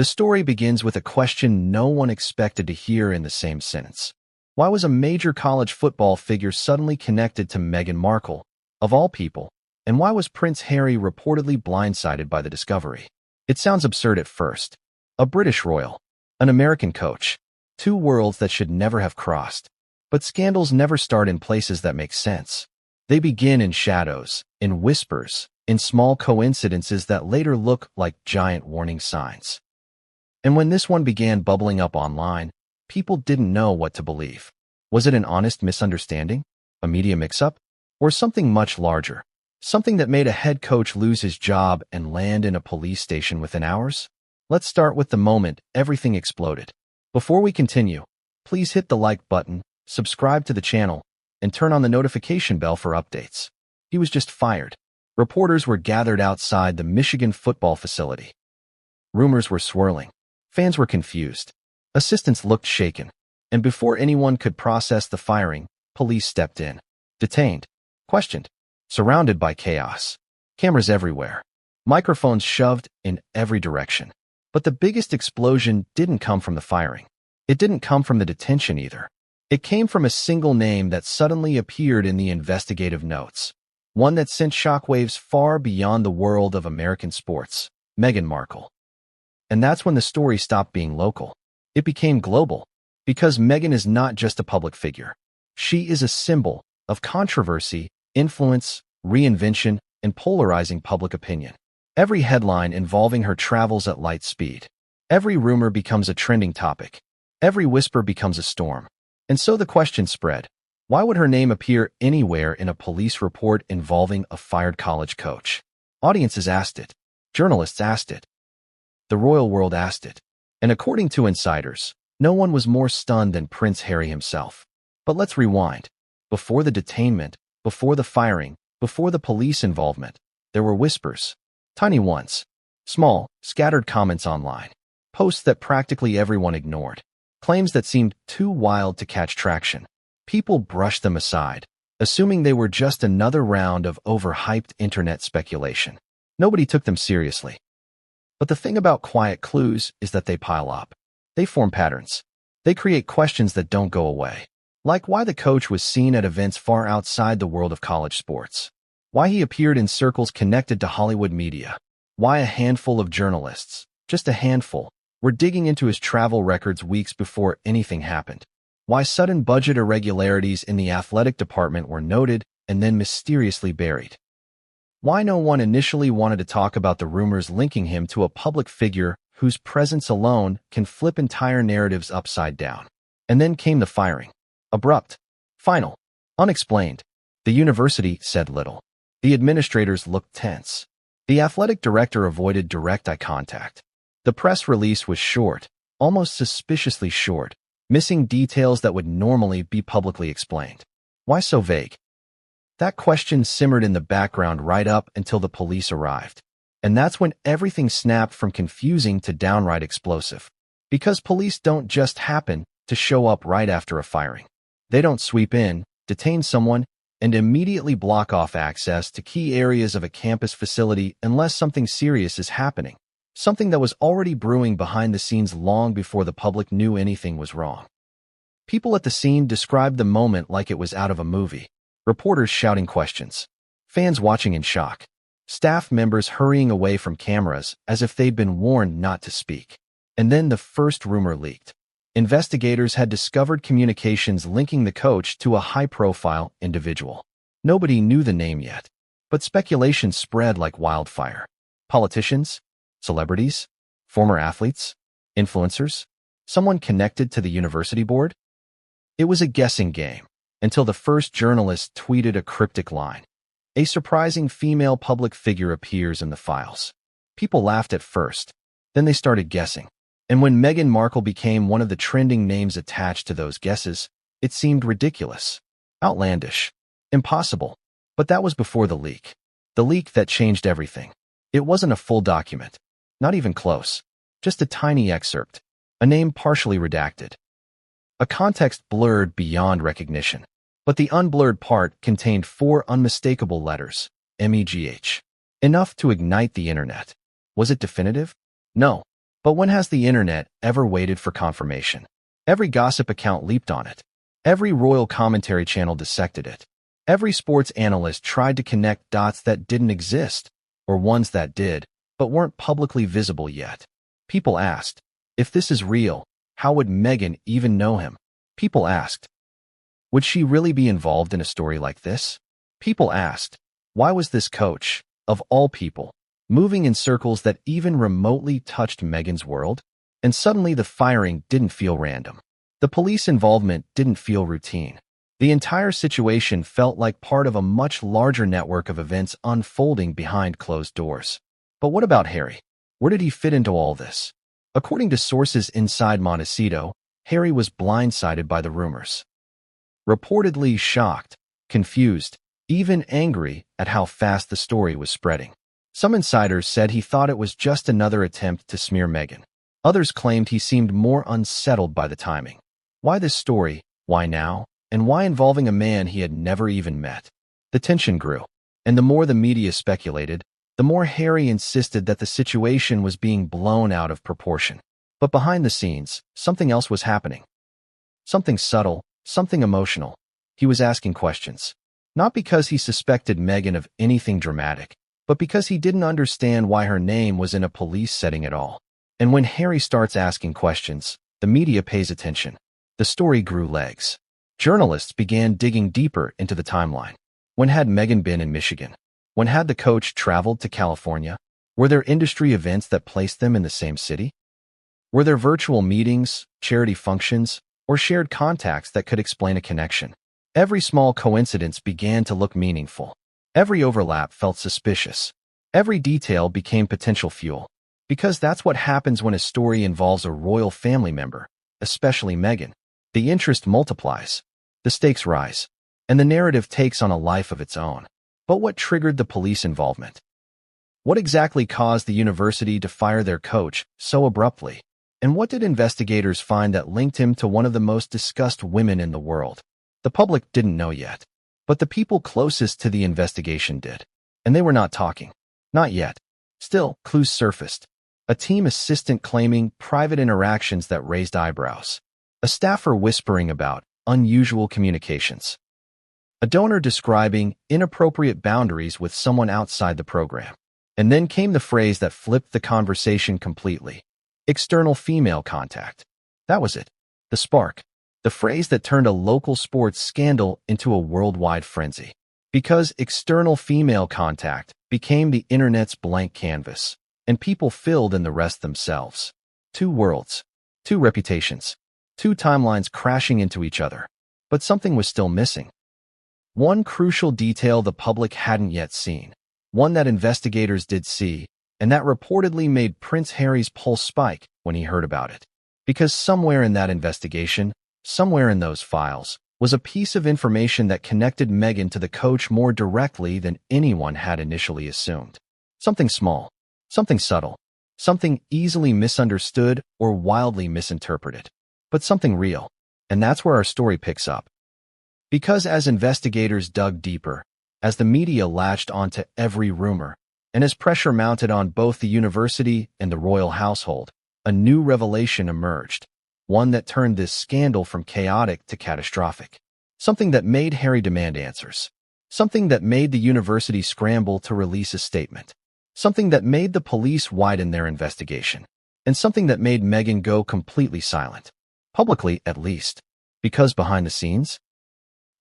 The story begins with a question no one expected to hear in the same sentence. Why was a major college football figure suddenly connected to Meghan Markle, of all people, and why was Prince Harry reportedly blindsided by the discovery? It sounds absurd at first. A British royal, an American coach, two worlds that should never have crossed. But scandals never start in places that make sense. They begin in shadows, in whispers, in small coincidences that later look like giant warning signs. And when this one began bubbling up online, people didn't know what to believe. Was it an honest misunderstanding? A media mix-up? Or something much larger? Something that made a head coach lose his job and land in a police station within hours? Let's start with the moment everything exploded. Before we continue, please hit the like button, subscribe to the channel, and turn on the notification bell for updates. He was just fired. Reporters were gathered outside the Michigan football facility. Rumors were swirling. Fans were confused. Assistants looked shaken. And before anyone could process the firing, police stepped in. Detained. Questioned. Surrounded by chaos. Cameras everywhere. Microphones shoved in every direction. But the biggest explosion didn't come from the firing. It didn't come from the detention either. It came from a single name that suddenly appeared in the investigative notes. One that sent shockwaves far beyond the world of American sports. Meghan Markle. And that's when the story stopped being local. It became global. Because Meghan is not just a public figure. She is a symbol of controversy, influence, reinvention, and polarizing public opinion. Every headline involving her travels at light speed. Every rumor becomes a trending topic. Every whisper becomes a storm. And so the question spread. Why would her name appear anywhere in a police report involving a fired college coach? Audiences asked it. Journalists asked it. The royal world asked it. And according to insiders, no one was more stunned than Prince Harry himself. But let's rewind. Before the detainment, before the firing, before the police involvement, there were whispers. Tiny ones. Small, scattered comments online. Posts that practically everyone ignored. Claims that seemed too wild to catch traction. People brushed them aside, assuming they were just another round of overhyped internet speculation. Nobody took them seriously. But the thing about quiet clues is that they pile up. They form patterns. They create questions that don't go away. Like why the coach was seen at events far outside the world of college sports. Why he appeared in circles connected to Hollywood media. Why a handful of journalists, just a handful, were digging into his travel records weeks before anything happened. Why sudden budget irregularities in the athletic department were noted and then mysteriously buried. Why no one initially wanted to talk about the rumors linking him to a public figure whose presence alone can flip entire narratives upside down. And then came the firing. Abrupt. Final. Unexplained. The university said little. The administrators looked tense. The athletic director avoided direct eye contact. The press release was short, almost suspiciously short, missing details that would normally be publicly explained. Why so vague? That question simmered in the background right up until the police arrived. And that's when everything snapped from confusing to downright explosive. Because police don't just happen to show up right after a firing. They don't sweep in, detain someone, and immediately block off access to key areas of a campus facility unless something serious is happening. Something that was already brewing behind the scenes long before the public knew anything was wrong. People at the scene described the moment like it was out of a movie. Reporters shouting questions. Fans watching in shock. Staff members hurrying away from cameras as if they'd been warned not to speak. And then the first rumor leaked. Investigators had discovered communications linking the coach to a high-profile individual. Nobody knew the name yet, but speculation spread like wildfire. Politicians? Celebrities? Former athletes? Influencers? Someone connected to the university board? It was a guessing game, until the first journalist tweeted a cryptic line. A surprising female public figure appears in the files. People laughed at first, then they started guessing. And when Meghan Markle became one of the trending names attached to those guesses, it seemed ridiculous, outlandish, impossible. But that was before the leak. The leak that changed everything. It wasn't a full document, not even close, just a tiny excerpt, a name partially redacted. A context blurred beyond recognition. But the unblurred part contained 4 unmistakable letters, MEGH. Enough to ignite the internet. Was it definitive? No. But when has the internet ever waited for confirmation? Every gossip account leaped on it. Every royal commentary channel dissected it. Every sports analyst tried to connect dots that didn't exist, or ones that did, but weren't publicly visible yet. People asked, if this is real, how would Meghan even know him? People asked, would she really be involved in a story like this? People asked, why was this coach, of all people, moving in circles that even remotely touched Meghan's world? And suddenly the firing didn't feel random. The police involvement didn't feel routine. The entire situation felt like part of a much larger network of events unfolding behind closed doors. But what about Harry? Where did he fit into all this? According to sources inside Montecito, Harry was blindsided by the rumors. Reportedly shocked, confused, even angry at how fast the story was spreading. Some insiders said he thought it was just another attempt to smear Meghan. Others claimed he seemed more unsettled by the timing. Why this story? Why now? And why involving a man he had never even met? The tension grew, and the more the media speculated, the more Harry insisted that the situation was being blown out of proportion. But behind the scenes, something else was happening. Something subtle, something emotional. He was asking questions. Not because he suspected Meghan of anything dramatic, but because he didn't understand why her name was in a police setting at all. And when Harry starts asking questions, the media pays attention. The story grew legs. Journalists began digging deeper into the timeline. When had Meghan been in Michigan? When had the coach traveled to California? Were there industry events that placed them in the same city? Were there virtual meetings, charity functions, or shared contacts that could explain a connection? Every small coincidence began to look meaningful. Every overlap felt suspicious. Every detail became potential fuel. Because that's what happens when a story involves a royal family member, especially Meghan. The interest multiplies, the stakes rise, and the narrative takes on a life of its own. But what triggered the police involvement? What exactly caused the university to fire their coach so abruptly? And what did investigators find that linked him to one of the most discussed women in the world? The public didn't know yet, but the people closest to the investigation did. And they were not talking. Not yet. Still, clues surfaced. A team assistant claiming private interactions that raised eyebrows. A staffer whispering about unusual communications. A donor describing inappropriate boundaries with someone outside the program. And then came the phrase that flipped the conversation completely. External female contact. That was it. The spark. The phrase that turned a local sports scandal into a worldwide frenzy. Because external female contact became the internet's blank canvas, and people filled in the rest themselves. Two worlds. Two reputations. Two timelines crashing into each other. But something was still missing. One crucial detail the public hadn't yet seen. One that investigators did see, and that reportedly made Prince Harry's pulse spike when he heard about it. Because somewhere in that investigation, somewhere in those files, was a piece of information that connected Meghan to the coach more directly than anyone had initially assumed. Something small, something subtle, something easily misunderstood or wildly misinterpreted, but something real. And that's where our story picks up. Because as investigators dug deeper, as the media latched onto every rumor, and as pressure mounted on both the university and the royal household, a new revelation emerged, one that turned this scandal from chaotic to catastrophic. Something that made Harry demand answers. Something that made the university scramble to release a statement. Something that made the police widen their investigation. And something that made Meghan go completely silent. Publicly, at least. Because behind the scenes,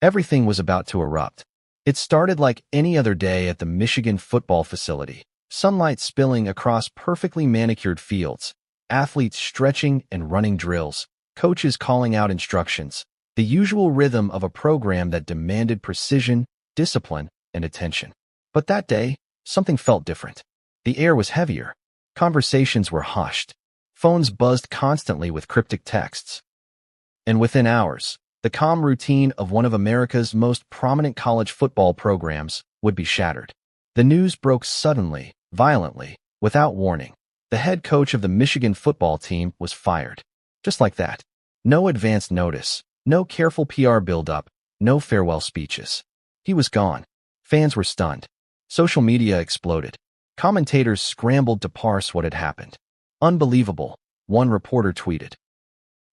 everything was about to erupt. It started like any other day at the Michigan football facility. Sunlight spilling across perfectly manicured fields. Athletes stretching and running drills. Coaches calling out instructions. The usual rhythm of a program that demanded precision, discipline, and attention. But that day, something felt different. The air was heavier. Conversations were hushed. Phones buzzed constantly with cryptic texts. And within hours, the calm routine of one of America's most prominent college football programs would be shattered. The news broke suddenly, violently, without warning. The head coach of the Michigan football team was fired. Just like that. No advance notice, no careful PR build-up, no farewell speeches. He was gone. Fans were stunned. Social media exploded. Commentators scrambled to parse what had happened. Unbelievable, one reporter tweeted.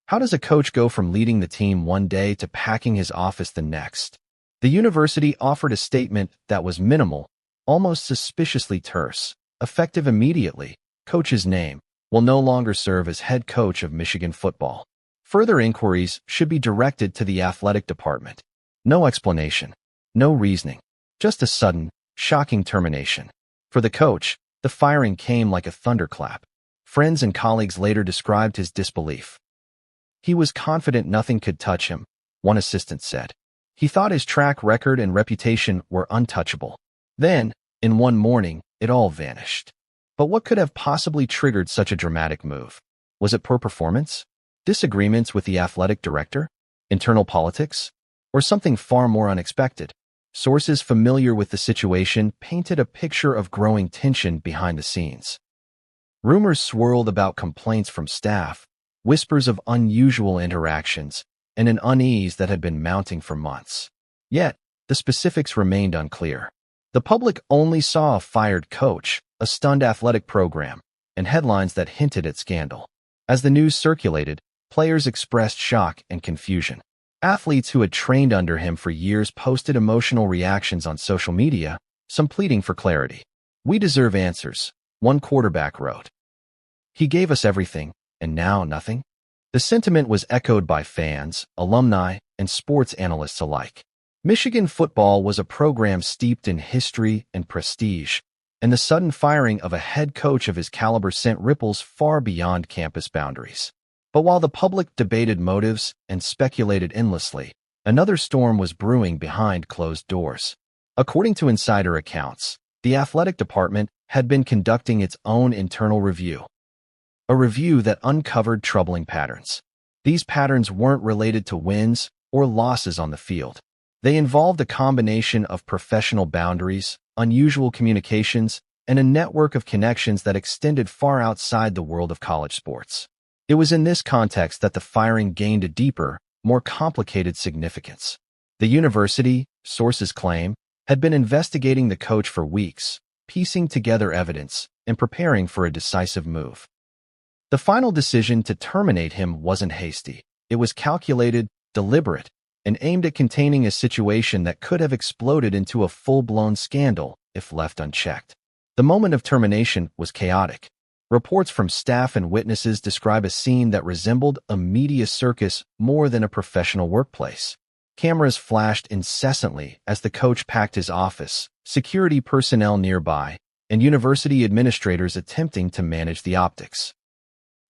How does a coach go from leading the team one day to packing his office the next? The university offered a statement that was minimal, almost suspiciously terse. Effective immediately, coach's name will no longer serve as head coach of Michigan football. Further inquiries should be directed to the athletic department. No explanation, no reasoning, just a sudden, shocking termination. For the coach, the firing came like a thunderclap. Friends and colleagues later described his disbelief. He was confident nothing could touch him, one assistant said. He thought his track record and reputation were untouchable. Then, in one morning, it all vanished. But what could have possibly triggered such a dramatic move? Was it poor performance? Disagreements with the athletic director? Internal politics? Or something far more unexpected? Sources familiar with the situation painted a picture of growing tension behind the scenes. Rumors swirled about complaints from staff, whispers of unusual interactions, and an unease that had been mounting for months. Yet, the specifics remained unclear. The public only saw a fired coach, a stunned athletic program, and headlines that hinted at scandal. As the news circulated, players expressed shock and confusion. Athletes who had trained under him for years posted emotional reactions on social media, some pleading for clarity. "We deserve answers," one quarterback wrote. "He gave us everything, and now nothing?" The sentiment was echoed by fans, alumni, and sports analysts alike. Michigan football was a program steeped in history and prestige, and the sudden firing of a head coach of his caliber sent ripples far beyond campus boundaries. But while the public debated motives and speculated endlessly, another storm was brewing behind closed doors. According to insider accounts, the athletic department had been conducting its own internal review. A review that uncovered troubling patterns. These patterns weren't related to wins or losses on the field. They involved a combination of professional boundaries, unusual communications, and a network of connections that extended far outside the world of college sports. It was in this context that the firing gained a deeper, more complicated significance. The university, sources claim, had been investigating the coach for weeks, piecing together evidence, and preparing for a decisive move. The final decision to terminate him wasn't hasty. It was calculated, deliberate, and aimed at containing a situation that could have exploded into a full-blown scandal if left unchecked. The moment of termination was chaotic. Reports from staff and witnesses describe a scene that resembled a media circus more than a professional workplace. Cameras flashed incessantly as the coach packed his office, security personnel nearby, and university administrators attempting to manage the optics.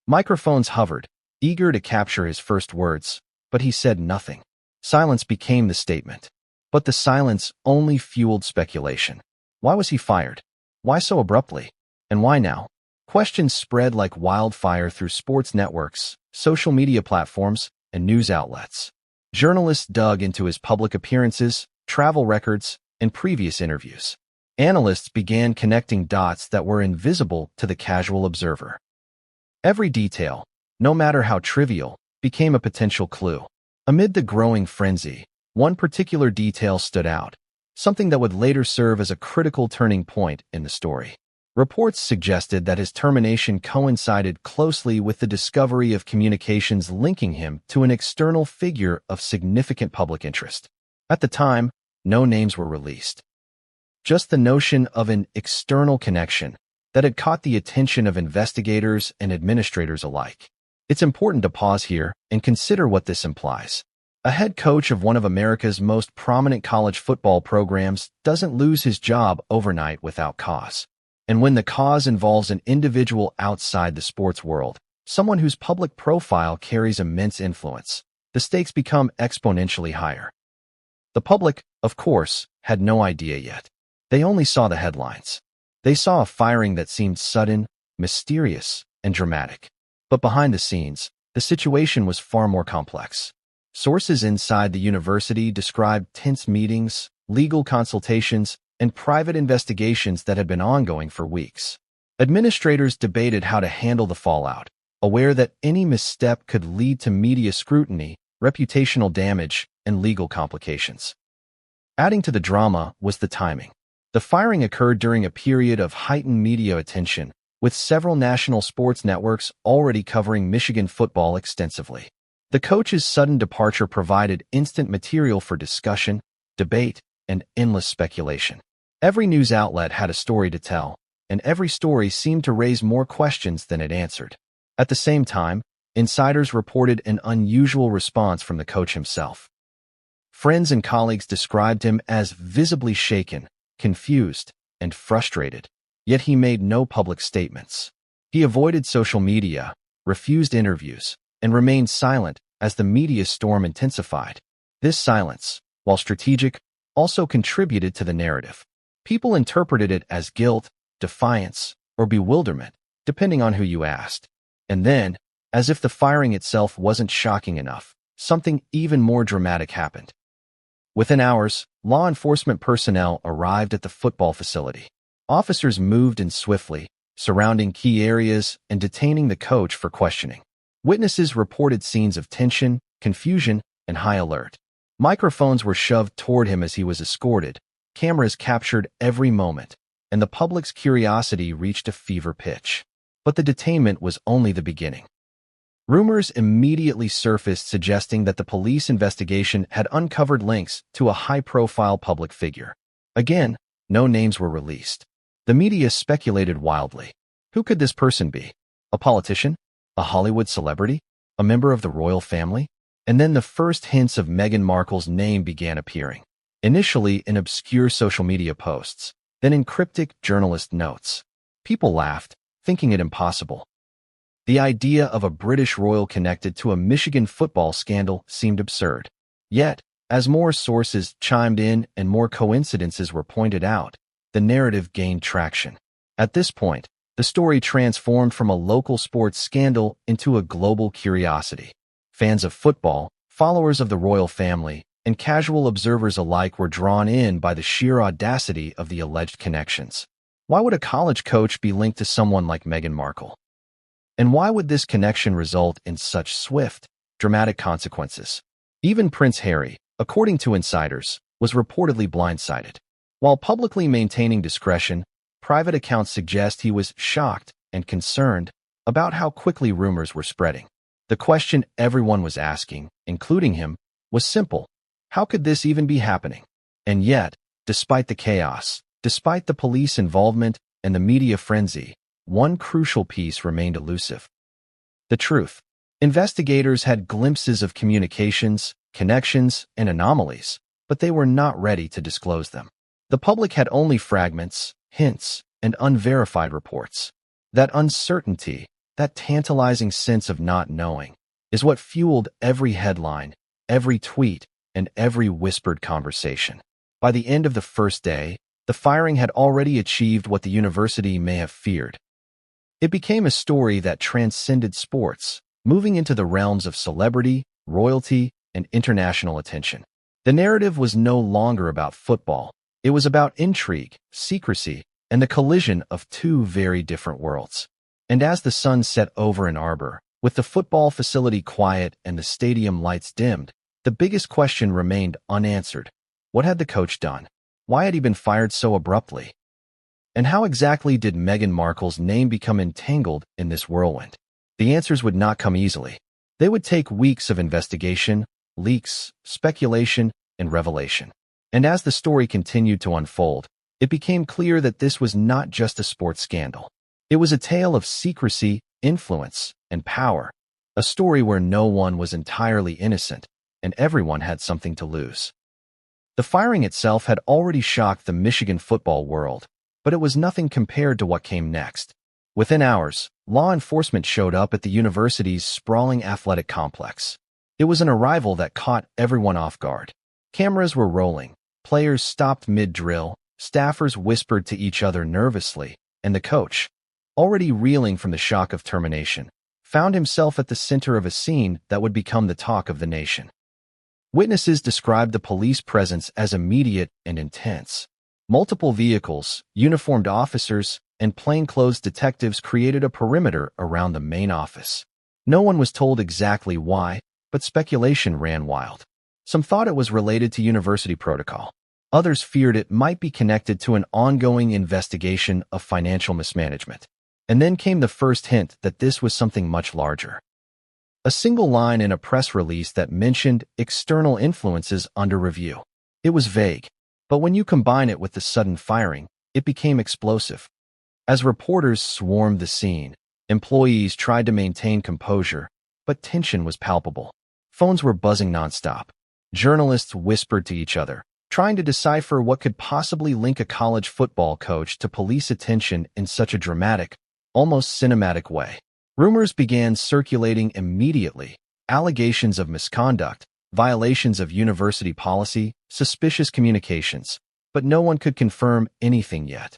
Microphones hovered, eager to capture his first words, but he said nothing. Silence became the statement. But the silence only fueled speculation. Why was he fired? Why so abruptly? And why now? Questions spread like wildfire through sports networks, social media platforms, and news outlets. Journalists dug into his public appearances, travel records, and previous interviews. Analysts began connecting dots that were invisible to the casual observer. Every detail, no matter how trivial, became a potential clue. Amid the growing frenzy, one particular detail stood out, something that would later serve as a critical turning point in the story. Reports suggested that his termination coincided closely with the discovery of communications linking him to an external figure of significant public interest. At the time, no names were released. Just the notion of an external connection that had caught the attention of investigators and administrators alike. It's important to pause here and consider what this implies. A head coach of one of America's most prominent college football programs doesn't lose his job overnight without cause. And when the cause involves an individual outside the sports world, someone whose public profile carries immense influence, the stakes become exponentially higher. The public, of course, had no idea yet. They only saw the headlines. They saw a firing that seemed sudden, mysterious, and dramatic. But behind the scenes, the situation was far more complex. Sources inside the university described tense meetings, legal consultations, and private investigations that had been ongoing for weeks. Administrators debated how to handle the fallout, aware that any misstep could lead to media scrutiny, reputational damage, and legal complications. Adding to the drama was the timing. The firing occurred during a period of heightened media attention, with several national sports networks already covering Michigan football extensively. The coach's sudden departure provided instant material for discussion, debate, and endless speculation. Every news outlet had a story to tell, and every story seemed to raise more questions than it answered. At the same time, insiders reported an unusual response from the coach himself. Friends and colleagues described him as visibly shaken, confused, and frustrated, yet he made no public statements. He avoided social media, refused interviews, and remained silent as the media storm intensified. This silence, while strategic, also contributed to the narrative. People interpreted it as guilt, defiance, or bewilderment, depending on who you asked. And then, as if the firing itself wasn't shocking enough, something even more dramatic happened. Within hours, law enforcement personnel arrived at the football facility. Officers moved in swiftly, surrounding key areas and detaining the coach for questioning. Witnesses reported scenes of tension, confusion, and high alert. Microphones were shoved toward him as he was escorted. Cameras captured every moment, and the public's curiosity reached a fever pitch. But the detainment was only the beginning. Rumors immediately surfaced suggesting that the police investigation had uncovered links to a high-profile public figure. Again, no names were released. The media speculated wildly. Who could this person be? A politician? A Hollywood celebrity? A member of the royal family? And then the first hints of Meghan Markle's name began appearing. Initially in obscure social media posts, then in cryptic journalist notes. People laughed, thinking it impossible. The idea of a British royal connected to a Michigan football scandal seemed absurd. Yet, as more sources chimed in and more coincidences were pointed out, the narrative gained traction. At this point, the story transformed from a local sports scandal into a global curiosity. Fans of football, followers of the royal family, and casual observers alike were drawn in by the sheer audacity of the alleged connections. Why would a college coach be linked to someone like Meghan Markle? And why would this connection result in such swift, dramatic consequences? Even Prince Harry, according to insiders, was reportedly blindsided. While publicly maintaining discretion, private accounts suggest he was shocked and concerned about how quickly rumors were spreading. The question everyone was asking, including him, was simple. How could this even be happening? And yet, despite the chaos, despite the police involvement and the media frenzy, one crucial piece remained elusive. The truth. Investigators had glimpses of communications, connections, and anomalies, but they were not ready to disclose them. The public had only fragments, hints, and unverified reports. That uncertainty, that tantalizing sense of not knowing, is what fueled every headline, every tweet, and every whispered conversation. By the end of the first day, the firing had already achieved what the university may have feared. It became a story that transcended sports, moving into the realms of celebrity, royalty, and international attention. The narrative was no longer about football. It was about intrigue, secrecy, and the collision of two very different worlds. And as the sun set over Ann Arbor, with the football facility quiet and the stadium lights dimmed, the biggest question remained unanswered. What had the coach done? Why had he been fired so abruptly? And how exactly did Meghan Markle's name become entangled in this whirlwind? The answers would not come easily. They would take weeks of investigation, leaks, speculation, and revelation. And as the story continued to unfold, it became clear that this was not just a sports scandal. It was a tale of secrecy, influence, and power, a story where no one was entirely innocent, and everyone had something to lose. The firing itself had already shocked the Michigan football world, but it was nothing compared to what came next. Within hours, law enforcement showed up at the university's sprawling athletic complex. It was an arrival that caught everyone off guard. Cameras were rolling, players stopped mid-drill, staffers whispered to each other nervously, and the coach, already reeling from the shock of termination, found himself at the center of a scene that would become the talk of the nation. Witnesses described the police presence as immediate and intense. Multiple vehicles, uniformed officers, and plainclothes detectives created a perimeter around the main office. No one was told exactly why, but speculation ran wild. Some thought it was related to university protocol. Others feared it might be connected to an ongoing investigation of financial mismanagement. And then came the first hint that this was something much larger. A single line in a press release that mentioned external influences under review. It was vague, but when you combine it with the sudden firing, it became explosive. As reporters swarmed the scene, employees tried to maintain composure, but tension was palpable. Phones were buzzing nonstop. Journalists whispered to each other, trying to decipher what could possibly link a college football coach to police attention in such a dramatic, almost cinematic way. Rumors began circulating immediately, allegations of misconduct, violations of university policy, suspicious communications, but no one could confirm anything yet.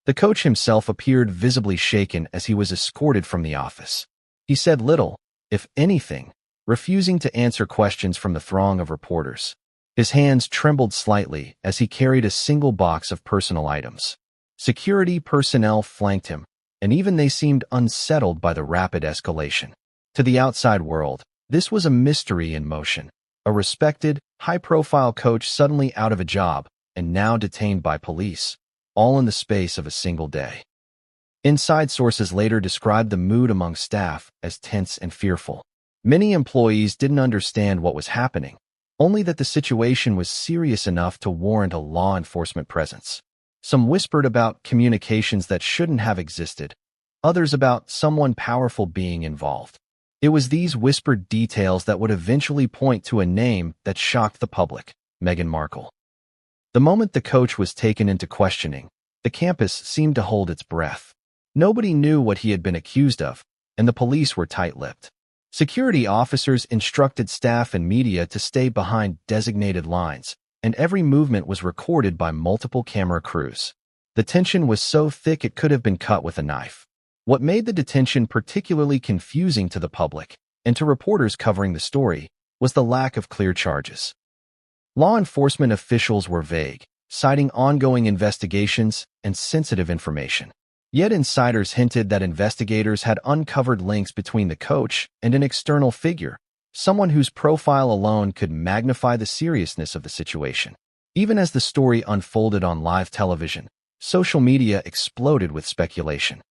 The coach himself appeared visibly shaken as he was escorted from the office. He said little, if anything, refusing to answer questions from the throng of reporters. His hands trembled slightly as he carried a single box of personal items. Security personnel flanked him, and even they seemed unsettled by the rapid escalation. To the outside world, this was a mystery in motion. A respected, high-profile coach suddenly out of a job and now detained by police, all in the space of a single day. Inside sources later described the mood among staff as tense and fearful. Many employees didn't understand what was happening, only that the situation was serious enough to warrant a law enforcement presence. Some whispered about communications that shouldn't have existed, others about someone powerful being involved. It was these whispered details that would eventually point to a name that shocked the public, Meghan Markle. The moment the coach was taken into questioning, the campus seemed to hold its breath. Nobody knew what he had been accused of, and the police were tight-lipped. Security officers instructed staff and media to stay behind designated lines, and every movement was recorded by multiple camera crews. The tension was so thick it could have been cut with a knife. What made the detention particularly confusing to the public, and to reporters covering the story, was the lack of clear charges. Law enforcement officials were vague, citing ongoing investigations and sensitive information. Yet insiders hinted that investigators had uncovered links between the coach and an external figure, someone whose profile alone could magnify the seriousness of the situation. Even as the story unfolded on live television, social media exploded with speculation.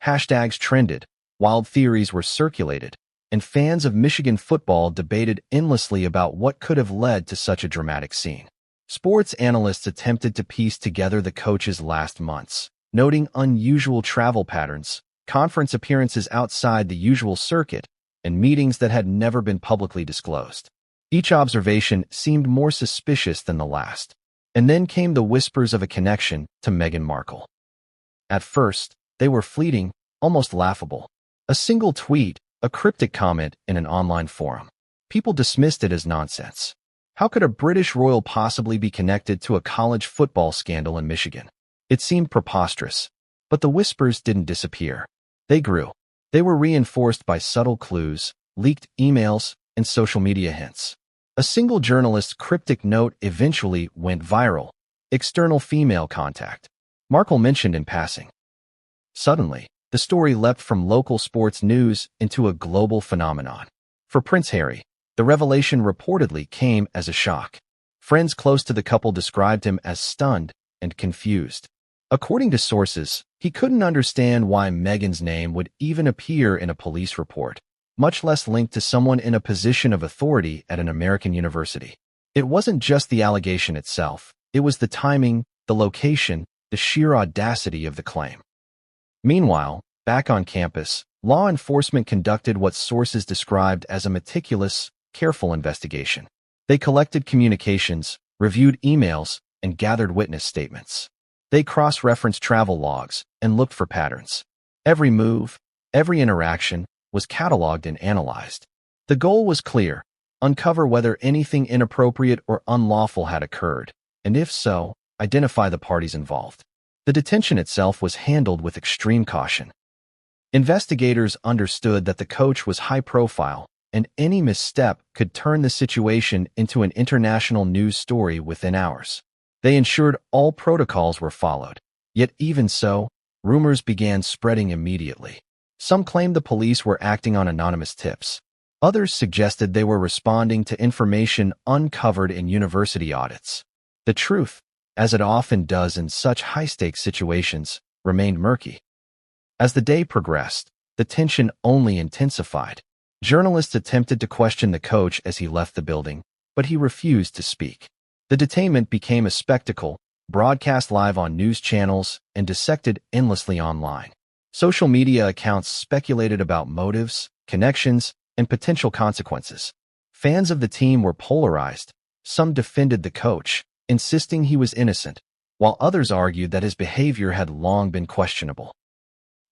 Hashtags trended, wild theories were circulated, and fans of Michigan football debated endlessly about what could have led to such a dramatic scene. Sports analysts attempted to piece together the coach's last months, noting unusual travel patterns, conference appearances outside the usual circuit, and meetings that had never been publicly disclosed. Each observation seemed more suspicious than the last. And then came the whispers of a connection to Meghan Markle. At first, they were fleeting, almost laughable. A single tweet, a cryptic comment in an online forum. People dismissed it as nonsense. How could a British royal possibly be connected to a college football scandal in Michigan? It seemed preposterous. But the whispers didn't disappear. They grew. They were reinforced by subtle clues, leaked emails, and social media hints. A single journalist's cryptic note eventually went viral. External female contact. Markle mentioned in passing. Suddenly, the story leapt from local sports news into a global phenomenon. For Prince Harry, the revelation reportedly came as a shock. Friends close to the couple described him as stunned and confused. According to sources, he couldn't understand why Meghan's name would even appear in a police report, much less linked to someone in a position of authority at an American university. It wasn't just the allegation itself, it was the timing, the location, the sheer audacity of the claim. Meanwhile, back on campus, law enforcement conducted what sources described as a meticulous, careful investigation. They collected communications, reviewed emails, and gathered witness statements. They cross-referenced travel logs and looked for patterns. Every move, every interaction was cataloged and analyzed. The goal was clear: uncover whether anything inappropriate or unlawful had occurred, and if so, identify the parties involved. The detention itself was handled with extreme caution. Investigators understood that the coach was high-profile, and any misstep could turn the situation into an international news story within hours. They ensured all protocols were followed. Yet even so, rumors began spreading immediately. Some claimed the police were acting on anonymous tips. Others suggested they were responding to information uncovered in university audits. The truth, as it often does in such high-stakes situations, remained murky. As the day progressed, the tension only intensified. Journalists attempted to question the coach as he left the building, but he refused to speak. The detainment became a spectacle, broadcast live on news channels and dissected endlessly online. Social media accounts speculated about motives, connections, and potential consequences. Fans of the team were polarized. Some defended the coach, insisting he was innocent, while others argued that his behavior had long been questionable.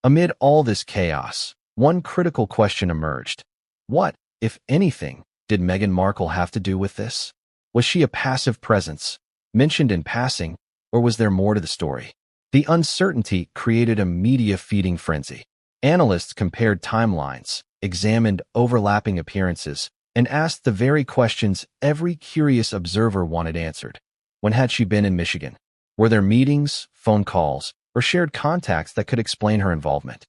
Amid all this chaos, one critical question emerged. What, if anything, did Meghan Markle have to do with this? Was she a passive presence, mentioned in passing, or was there more to the story? The uncertainty created a media-feeding frenzy. Analysts compared timelines, examined overlapping appearances, and asked the very questions every curious observer wanted answered. When had she been in Michigan? Were there meetings, phone calls, or shared contacts that could explain her involvement?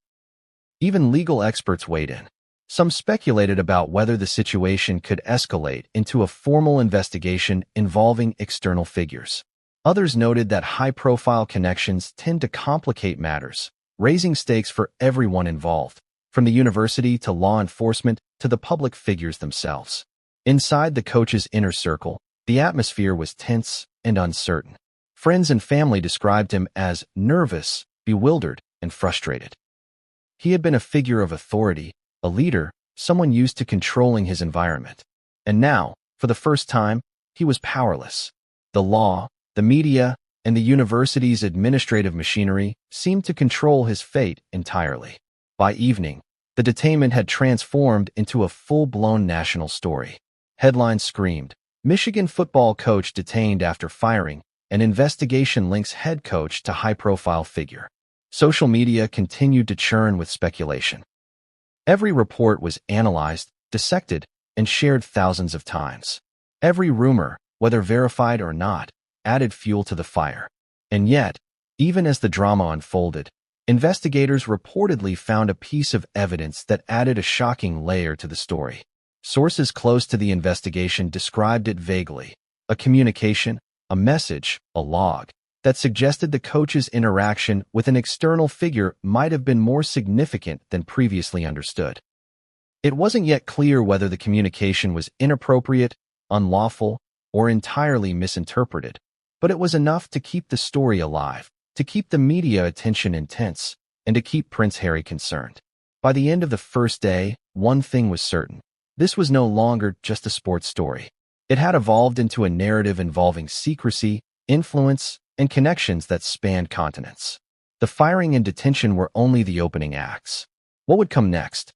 Even legal experts weighed in. Some speculated about whether the situation could escalate into a formal investigation involving external figures. Others noted that high-profile connections tend to complicate matters, raising stakes for everyone involved, from the university to law enforcement to the public figures themselves. Inside the coach's inner circle, the atmosphere was tense and uncertain. Friends and family described him as nervous, bewildered, and frustrated. He had been a figure of authority, a leader, someone used to controlling his environment. And now, for the first time, he was powerless. The law, the media, and the university's administrative machinery seemed to control his fate entirely. By evening, the detainment had transformed into a full-blown national story. Headlines screamed, "Michigan football coach detained after firing, an investigation links head coach to high-profile figure." Social media continued to churn with speculation. Every report was analyzed, dissected, and shared thousands of times. Every rumor, whether verified or not, added fuel to the fire. And yet, even as the drama unfolded, investigators reportedly found a piece of evidence that added a shocking layer to the story. Sources close to the investigation described it vaguely: a communication, a message, a log, that suggested the coach's interaction with an external figure might have been more significant than previously understood. It wasn't yet clear whether the communication was inappropriate, unlawful, or entirely misinterpreted, but it was enough to keep the story alive, to keep the media attention intense, and to keep Prince Harry concerned. By the end of the first day, one thing was certain. This was no longer just a sports story. It had evolved into a narrative involving secrecy, influence, and connections that spanned continents. The firing and detention were only the opening acts. What would come next?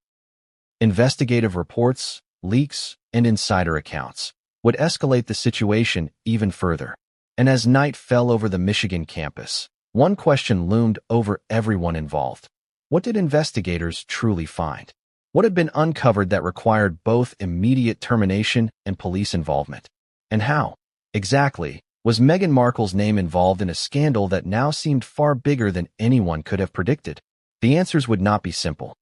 Investigative reports, leaks, and insider accounts would escalate the situation even further. And as night fell over the Michigan campus, one question loomed over everyone involved. What did investigators truly find? What had been uncovered that required both immediate termination and police involvement? And how, exactly, was Meghan Markle's name involved in a scandal that now seemed far bigger than anyone could have predicted? The answers would not be simple.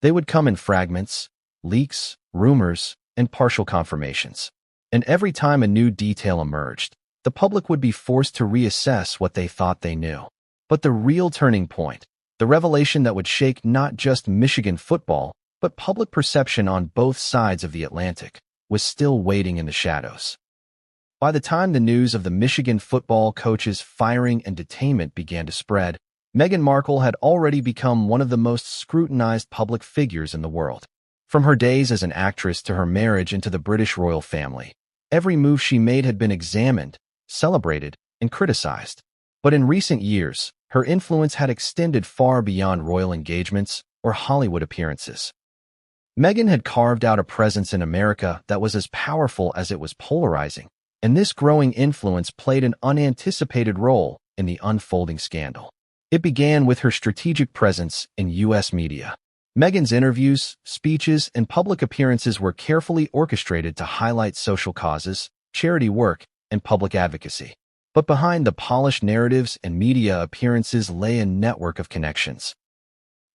They would come in fragments, leaks, rumors, and partial confirmations. And every time a new detail emerged, the public would be forced to reassess what they thought they knew. But the real turning point, the revelation that would shake not just Michigan football, but public perception on both sides of the Atlantic, was still waiting in the shadows. By the time the news of the Michigan football coach's firing and detainment began to spread, Meghan Markle had already become one of the most scrutinized public figures in the world. From her days as an actress to her marriage into the British royal family, every move she made had been examined, celebrated, and criticized. But in recent years, her influence had extended far beyond royal engagements or Hollywood appearances. Meghan had carved out a presence in America that was as powerful as it was polarizing, and this growing influence played an unanticipated role in the unfolding scandal. It began with her strategic presence in U.S. media. Meghan's interviews, speeches, and public appearances were carefully orchestrated to highlight social causes, charity work, and public advocacy. But behind the polished narratives and media appearances lay a network of connections.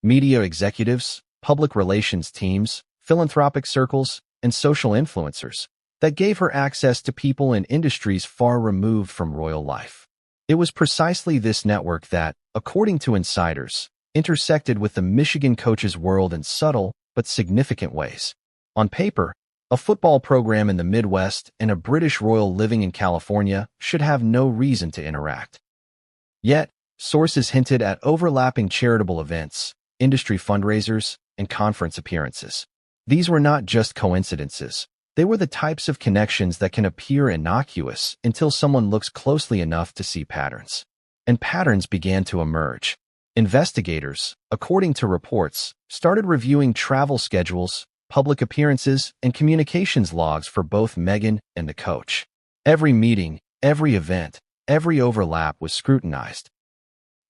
Media executives, public relations teams, philanthropic circles, and social influencers that gave her access to people in industries far removed from royal life. It was precisely this network that, according to insiders, intersected with the Michigan coach's world in subtle but significant ways. On paper, a football program in the Midwest and a British royal living in California should have no reason to interact. Yet, sources hinted at overlapping charitable events, industry fundraisers, and conference appearances. These were not just coincidences. They were the types of connections that can appear innocuous until someone looks closely enough to see patterns. And patterns began to emerge. Investigators, according to reports, started reviewing travel schedules, public appearances, and communications logs for both Meghan and the coach. Every meeting, every event, every overlap was scrutinized.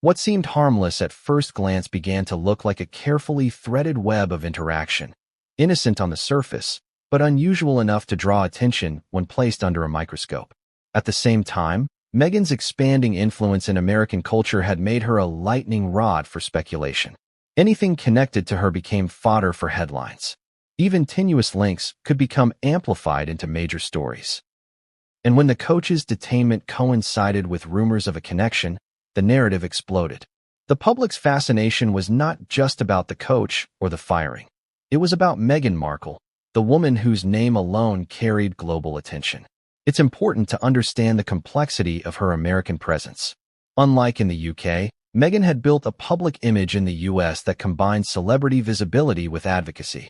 What seemed harmless at first glance began to look like a carefully threaded web of interaction, innocent on the surface, but unusual enough to draw attention when placed under a microscope. At the same time, Meghan's expanding influence in American culture had made her a lightning rod for speculation. Anything connected to her became fodder for headlines. Even tenuous links could become amplified into major stories. And when the coach's detainment coincided with rumors of a connection, the narrative exploded. The public's fascination was not just about the coach or the firing. It was about Meghan Markle, the woman whose name alone carried global attention. It's important to understand the complexity of her American presence. Unlike in the UK, Meghan had built a public image in the US that combined celebrity visibility with advocacy.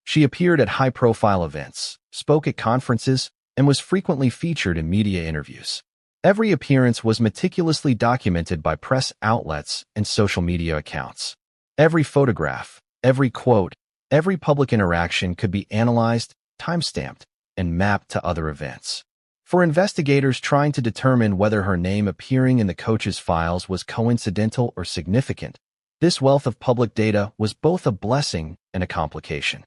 She appeared at high-profile events, spoke at conferences, and was frequently featured in media interviews. Every appearance was meticulously documented by press outlets and social media accounts. Every photograph, every quote, every public interaction could be analyzed, time-stamped, and mapped to other events. For investigators trying to determine whether her name appearing in the coach's files was coincidental or significant, this wealth of public data was both a blessing and a complication.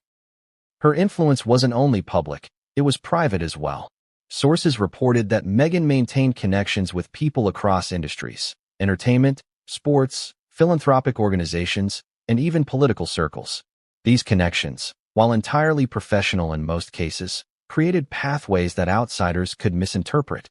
Her influence wasn't only public, it was private as well. Sources reported that Meghan maintained connections with people across industries, entertainment, sports, philanthropic organizations, and even political circles. These connections, while entirely professional in most cases, created pathways that outsiders could misinterpret.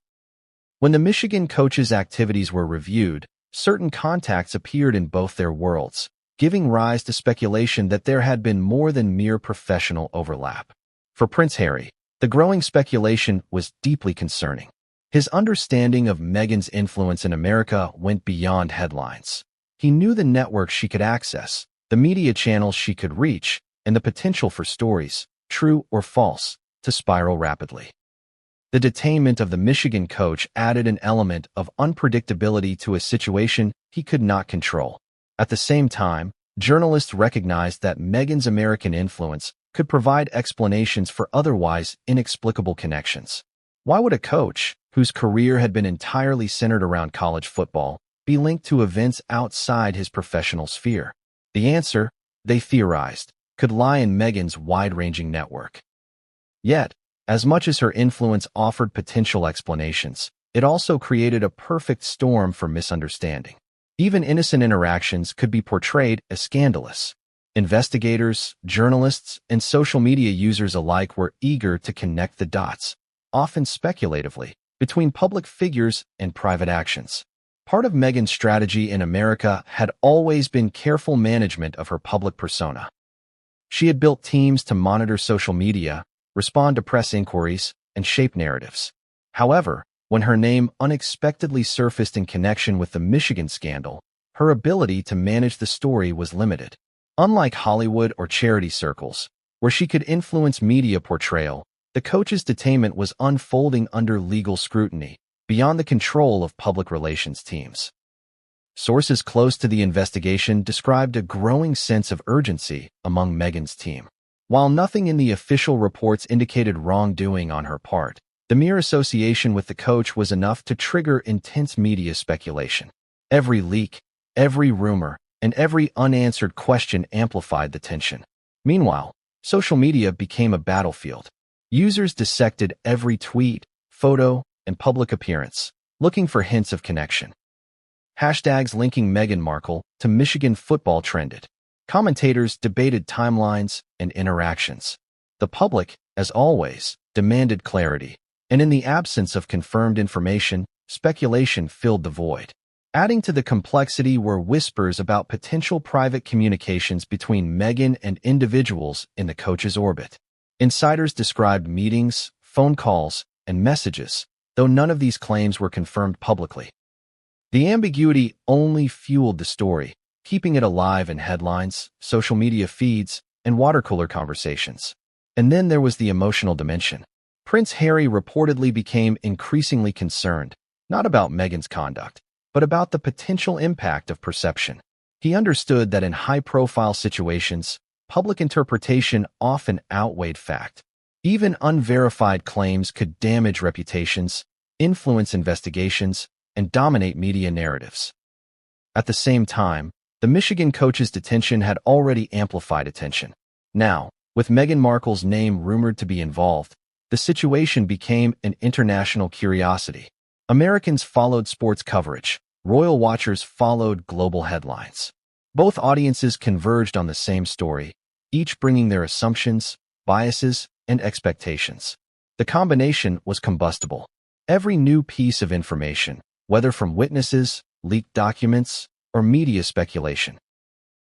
When the Michigan coach's activities were reviewed, certain contacts appeared in both their worlds, giving rise to speculation that there had been more than mere professional overlap. For Prince Harry, the growing speculation was deeply concerning. His understanding of Meghan's influence in America went beyond headlines. He knew the networks she could access, the media channels she could reach, and the potential for stories, true or false, to spiral rapidly. The detainment of the Michigan coach added an element of unpredictability to a situation he could not control. At the same time, journalists recognized that Meghan's American influence could provide explanations for otherwise inexplicable connections. Why would a coach, whose career had been entirely centered around college football, be linked to events outside his professional sphere? The answer, they theorized, could lie in Meghan's wide-ranging network. Yet, as much as her influence offered potential explanations, it also created a perfect storm for misunderstanding. Even innocent interactions could be portrayed as scandalous. Investigators, journalists, and social media users alike were eager to connect the dots, often speculatively, between public figures and private actions. Part of Meghan's strategy in America had always been careful management of her public persona. She had built teams to monitor social media, respond to press inquiries, and shape narratives. However, when her name unexpectedly surfaced in connection with the Michigan scandal, her ability to manage the story was limited. Unlike Hollywood or charity circles, where she could influence media portrayal, the coach's detainment was unfolding under legal scrutiny, beyond the control of public relations teams. Sources close to the investigation described a growing sense of urgency among Meghan's team. While nothing in the official reports indicated wrongdoing on her part, the mere association with the coach was enough to trigger intense media speculation. Every leak, every rumor, and every unanswered question amplified the tension. Meanwhile, social media became a battlefield. Users dissected every tweet, photo, and public appearance, looking for hints of connection. Hashtags linking Meghan Markle to Michigan football trended. Commentators debated timelines and interactions. The public, as always, demanded clarity, and in the absence of confirmed information, speculation filled the void. Adding to the complexity were whispers about potential private communications between Meghan and individuals in the coach's orbit. Insiders described meetings, phone calls, and messages, though none of these claims were confirmed publicly. The ambiguity only fueled the story, keeping it alive in headlines, social media feeds, and water cooler conversations. And then there was the emotional dimension. Prince Harry reportedly became increasingly concerned, not about Meghan's conduct, but about the potential impact of perception. He understood that in high-profile situations, public interpretation often outweighed fact. Even unverified claims could damage reputations, influence investigations, and dominate media narratives. At the same time, the Michigan coach's detention had already amplified attention. Now, with Meghan Markle's name rumored to be involved, the situation became an international curiosity. Americans followed sports coverage. Royal watchers followed global headlines. Both audiences converged on the same story, each bringing their assumptions, biases, and expectations. The combination was combustible. Every new piece of information, whether from witnesses, leaked documents, or media speculation,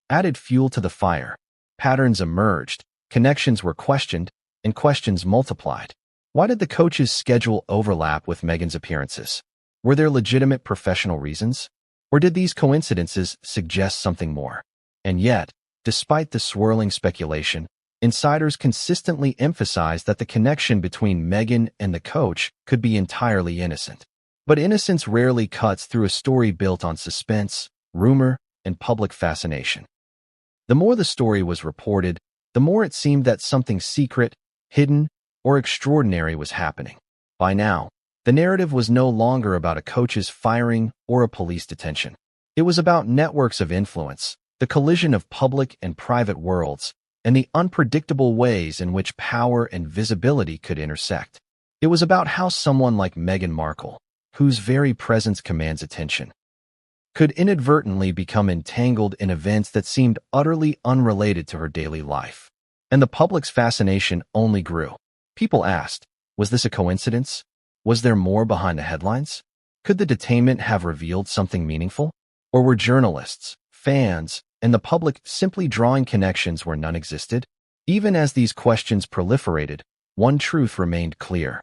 added fuel to the fire. Patterns emerged, connections were questioned, and questions multiplied. Why did the coach's schedule overlap with Meghan's appearances? Were there legitimate professional reasons? Or did these coincidences suggest something more? And yet, despite the swirling speculation, insiders consistently emphasized that the connection between Meghan and the coach could be entirely innocent. But innocence rarely cuts through a story built on suspense, rumor, and public fascination. The more the story was reported, the more it seemed that something secret, hidden, or extraordinary was happening. By now, the narrative was no longer about a coach's firing or a police detention. It was about networks of influence, the collision of public and private worlds, and the unpredictable ways in which power and visibility could intersect. It was about how someone like Meghan Markle, whose very presence commands attention, could inadvertently become entangled in events that seemed utterly unrelated to her daily life. And the public's fascination only grew. People asked, was this a coincidence? Was there more behind the headlines? Could the detainment have revealed something meaningful? Or were journalists, fans, and the public simply drawing connections where none existed? Even as these questions proliferated, one truth remained clear.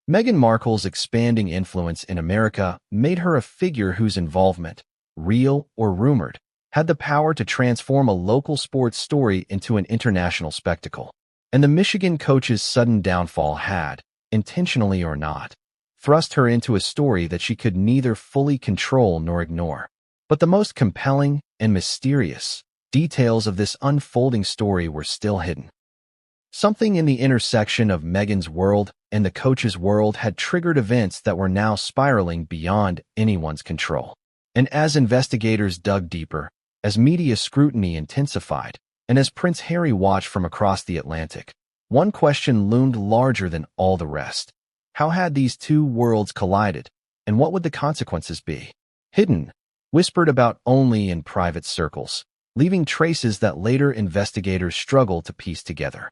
Meghan Markle's expanding influence in America made her a figure whose involvement, real or rumored, had the power to transform a local sports story into an international spectacle. And the Michigan coach's sudden downfall had, intentionally or not, thrust her into a story that she could neither fully control nor ignore. But the most compelling and mysterious details of this unfolding story were still hidden. Something in the intersection of Meghan's world and the coach's world had triggered events that were now spiraling beyond anyone's control. And as investigators dug deeper, as media scrutiny intensified, and as Prince Harry watched from across the Atlantic, one question loomed larger than all the rest. How had these two worlds collided, and what would the consequences be? Hidden, whispered about only in private circles, leaving traces that later investigators struggled to piece together.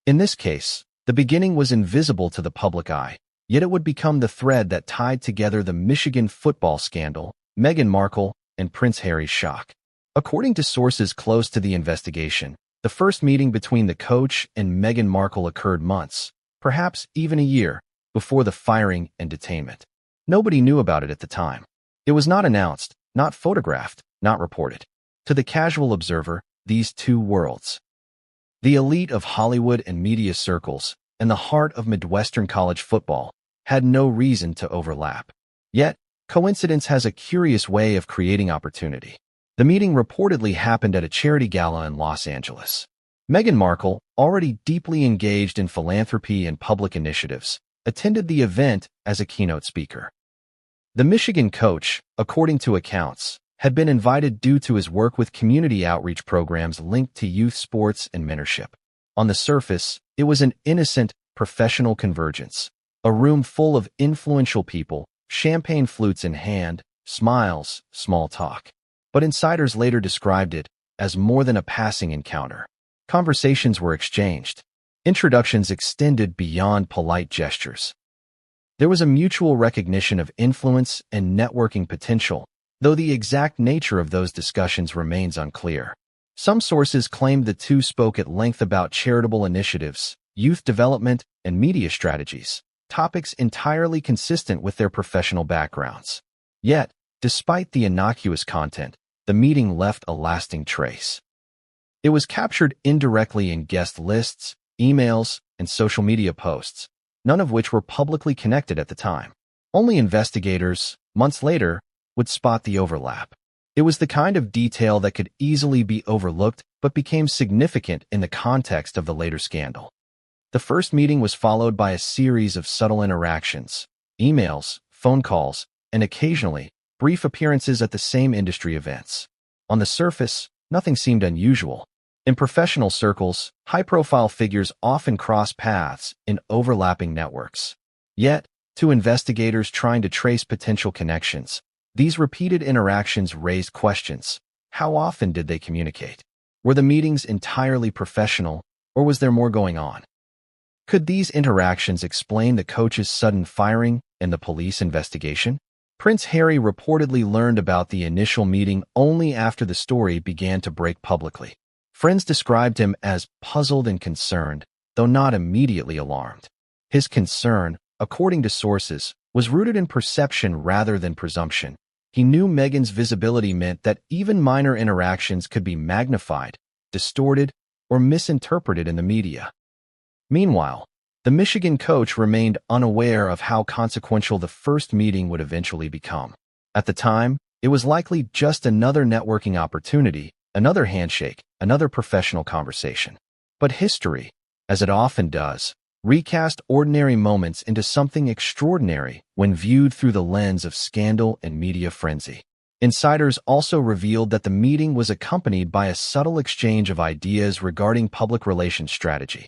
In this case, the beginning was invisible to the public eye, yet it would become the thread that tied together the Michigan football scandal, Meghan Markle, and Prince Harry's shock. According to sources close to the investigation, the first meeting between the coach and Meghan Markle occurred months, perhaps even a year, before the firing and detainment. Nobody knew about it at the time. It was not announced, not photographed, not reported. To the casual observer, these two worlds, the elite of Hollywood and media circles and the heart of Midwestern college football, had no reason to overlap. Yet, coincidence has a curious way of creating opportunity. The meeting reportedly happened at a charity gala in Los Angeles. Meghan Markle, already deeply engaged in philanthropy and public initiatives, attended the event as a keynote speaker. The Michigan coach, according to accounts, had been invited due to his work with community outreach programs linked to youth sports and mentorship. On the surface, it was an innocent, professional convergence, a room full of influential people, champagne flutes in hand, smiles, small talk. But insiders later described it as more than a passing encounter. Conversations were exchanged. Introductions extended beyond polite gestures. There was a mutual recognition of influence and networking potential, though the exact nature of those discussions remains unclear. Some sources claimed the two spoke at length about charitable initiatives, youth development, and media strategies, topics entirely consistent with their professional backgrounds. Yet, despite the innocuous content, the meeting left a lasting trace. It was captured indirectly in guest lists, emails, and social media posts, none of which were publicly connected at the time. Only investigators, months later, would spot the overlap. It was the kind of detail that could easily be overlooked but became significant in the context of the later scandal. The first meeting was followed by a series of subtle interactions, emails, phone calls, and occasionally, brief appearances at the same industry events. On the surface, nothing seemed unusual. In professional circles, high-profile figures often cross paths in overlapping networks. Yet, to investigators trying to trace potential connections, these repeated interactions raised questions. How often did they communicate? Were the meetings entirely professional, or was there more going on? Could these interactions explain the coach's sudden firing and the police investigation? Prince Harry reportedly learned about the initial meeting only after the story began to break publicly. Friends described him as puzzled and concerned, though not immediately alarmed. His concern, according to sources, was rooted in perception rather than presumption. He knew Meghan's visibility meant that even minor interactions could be magnified, distorted, or misinterpreted in the media. Meanwhile, the Michigan coach remained unaware of how consequential the first meeting would eventually become. At the time, it was likely just another networking opportunity, another handshake, another professional conversation. But history, as it often does, recast ordinary moments into something extraordinary when viewed through the lens of scandal and media frenzy. Insiders also revealed that the meeting was accompanied by a subtle exchange of ideas regarding public relations strategy.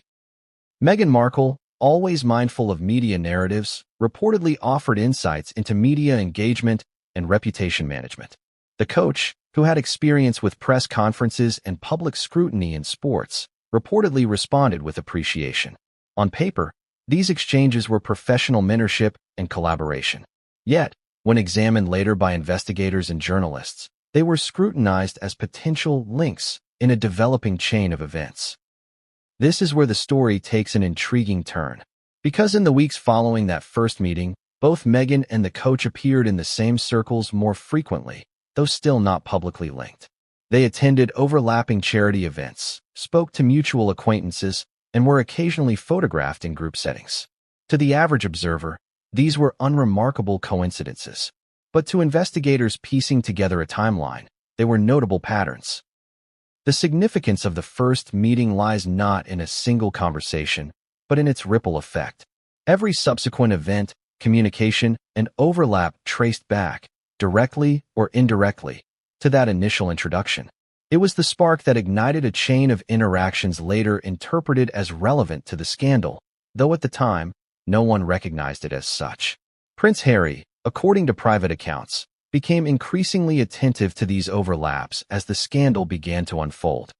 Meghan Markle, always mindful of media narratives, reportedly offered insights into media engagement and reputation management. The coach, who had experience with press conferences and public scrutiny in sports, reportedly responded with appreciation. On paper, these exchanges were professional mentorship and collaboration. Yet, when examined later by investigators and journalists, they were scrutinized as potential links in a developing chain of events. This is where the story takes an intriguing turn. Because in the weeks following that first meeting, both Meghan and the coach appeared in the same circles more frequently, though still not publicly linked. They attended overlapping charity events, spoke to mutual acquaintances, and were occasionally photographed in group settings. To the average observer, these were unremarkable coincidences. But to investigators piecing together a timeline, they were notable patterns. The significance of the first meeting lies not in a single conversation, but in its ripple effect. Every subsequent event, communication, and overlap traced back, directly or indirectly, to that initial introduction. It was the spark that ignited a chain of interactions later interpreted as relevant to the scandal, though at the time, no one recognized it as such. Prince Harry, according to private accounts, became increasingly attentive to these overlaps as the scandal began to unfold.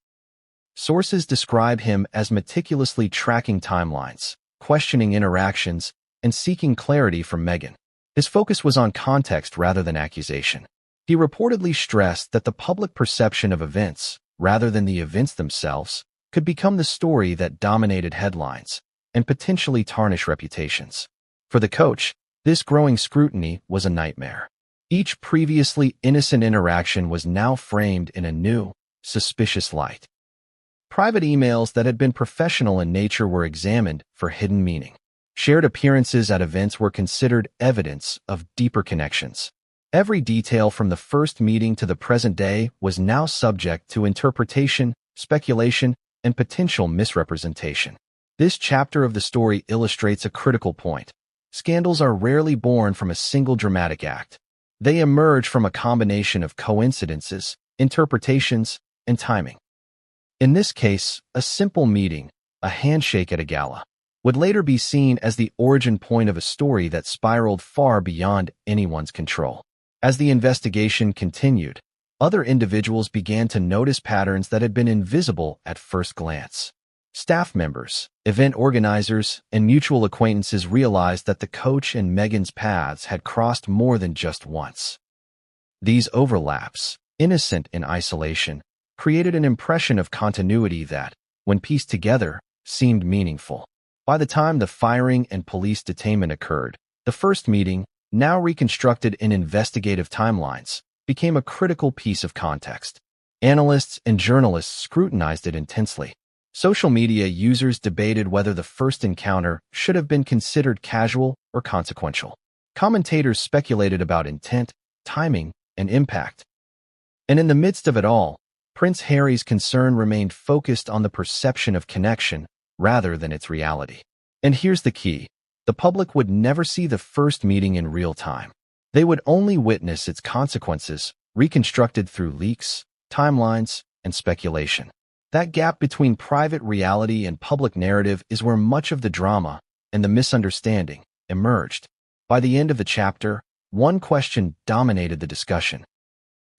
Sources describe him as meticulously tracking timelines, questioning interactions, and seeking clarity from Meghan. His focus was on context rather than accusation. He reportedly stressed that the public perception of events, rather than the events themselves, could become the story that dominated headlines and potentially tarnish reputations. For the coach, this growing scrutiny was a nightmare. Each previously innocent interaction was now framed in a new, suspicious light. Private emails that had been professional in nature were examined for hidden meaning. Shared appearances at events were considered evidence of deeper connections. Every detail from the first meeting to the present day was now subject to interpretation, speculation, and potential misrepresentation. This chapter of the story illustrates a critical point. Scandals are rarely born from a single dramatic act. They emerge from a combination of coincidences, interpretations, and timing. In this case, a simple meeting, a handshake at a gala, would later be seen as the origin point of a story that spiraled far beyond anyone's control. As the investigation continued, other individuals began to notice patterns that had been invisible at first glance. Staff members, event organizers, and mutual acquaintances realized that the coach and Meghan's paths had crossed more than just once. These overlaps, innocent in isolation, created an impression of continuity that, when pieced together, seemed meaningful. By the time the firing and police detainment occurred, the first meeting, now reconstructed in investigative timelines, became a critical piece of context. Analysts and journalists scrutinized it intensely. Social media users debated whether the first encounter should have been considered casual or consequential. Commentators speculated about intent, timing, and impact. And in the midst of it all, Prince Harry's concern remained focused on the perception of connection rather than its reality. And here's the key. The public would never see the first meeting in real time. They would only witness its consequences, reconstructed through leaks, timelines, and speculation. That gap between private reality and public narrative is where much of the drama and the misunderstanding emerged. By the end of the chapter, one question dominated the discussion.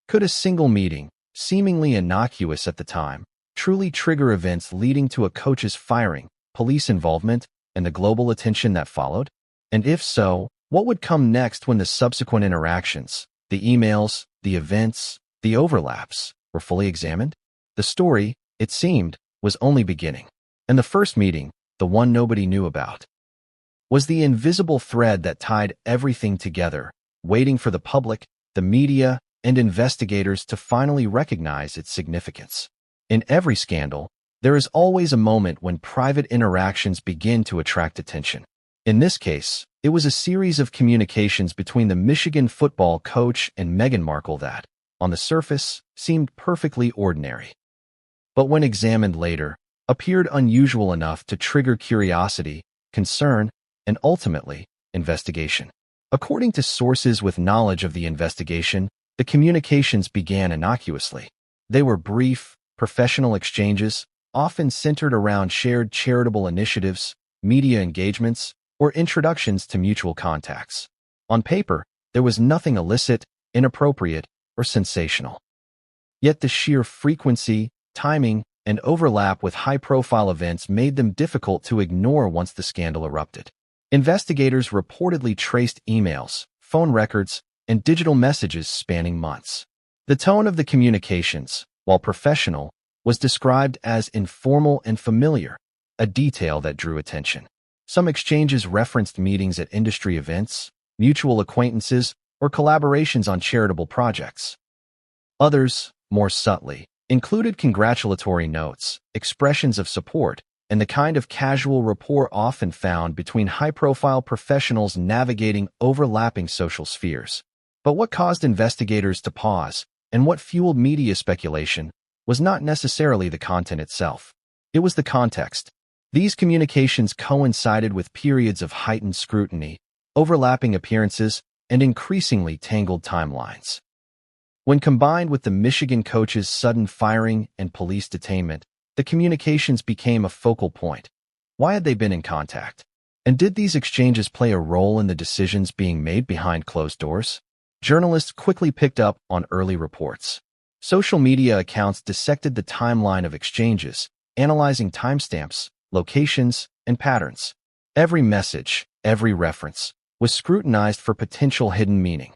Could a single meeting, seemingly innocuous at the time, truly trigger events leading to a coach's firing, police involvement, and the global attention that followed? And if so, what would come next when the subsequent interactions, the emails, the events, the overlaps, were fully examined? The story, it seemed, was only beginning. And the first meeting, the one nobody knew about, was the invisible thread that tied everything together, waiting for the public, the media, and investigators to finally recognize its significance. In every scandal, there is always a moment when private interactions begin to attract attention. In this case, it was a series of communications between the Michigan football coach and Meghan Markle that, on the surface, seemed perfectly ordinary, but when examined later, appeared unusual enough to trigger curiosity, concern, and ultimately, investigation. According to sources with knowledge of the investigation, the communications began innocuously. They were brief, professional exchanges, often centered around shared charitable initiatives, media engagements, or introductions to mutual contacts. On paper, there was nothing illicit, inappropriate, or sensational. Yet the sheer frequency, timing, and overlap with high-profile events made them difficult to ignore once the scandal erupted. Investigators reportedly traced emails, phone records, and digital messages spanning months. The tone of the communications, while professional, was described as informal and familiar, a detail that drew attention. Some exchanges referenced meetings at industry events, mutual acquaintances, or collaborations on charitable projects. Others, more subtly, included congratulatory notes, expressions of support, and the kind of casual rapport often found between high-profile professionals navigating overlapping social spheres. But what caused investigators to pause, and what fueled media speculation, was not necessarily the content itself. It was the context. These communications coincided with periods of heightened scrutiny, overlapping appearances, and increasingly tangled timelines. When combined with the Michigan coach's sudden firing and police detainment, the communications became a focal point. Why had they been in contact? And did these exchanges play a role in the decisions being made behind closed doors? Journalists quickly picked up on early reports. Social media accounts dissected the timeline of exchanges, analyzing timestamps, locations, and patterns. Every message, every reference, was scrutinized for potential hidden meaning.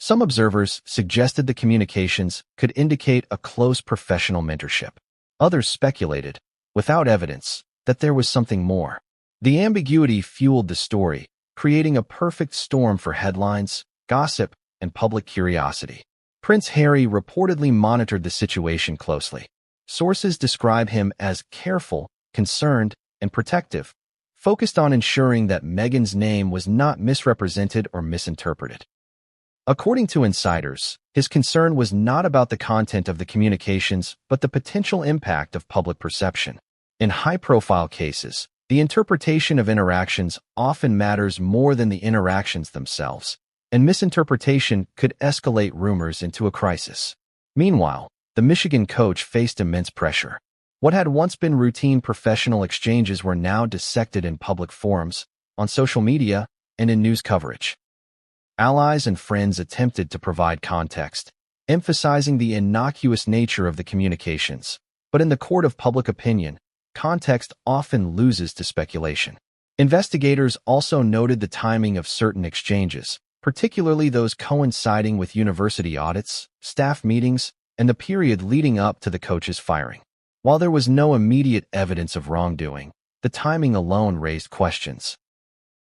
Some observers suggested the communications could indicate a close professional mentorship. Others speculated, without evidence, that there was something more. The ambiguity fueled the story, creating a perfect storm for headlines, gossip, and public curiosity. Prince Harry reportedly monitored the situation closely. Sources describe him as careful, concerned, and protective, focused on ensuring that Meghan's name was not misrepresented or misinterpreted. According to insiders, his concern was not about the content of the communications, but the potential impact of public perception. In high-profile cases, the interpretation of interactions often matters more than the interactions themselves, and misinterpretation could escalate rumors into a crisis. Meanwhile, the Michigan coach faced immense pressure. What had once been routine professional exchanges were now dissected in public forums, on social media, and in news coverage. Allies and friends attempted to provide context, emphasizing the innocuous nature of the communications. But in the court of public opinion, context often loses to speculation. Investigators also noted the timing of certain exchanges, particularly those coinciding with university audits, staff meetings, and the period leading up to the coach's firing. While there was no immediate evidence of wrongdoing, the timing alone raised questions.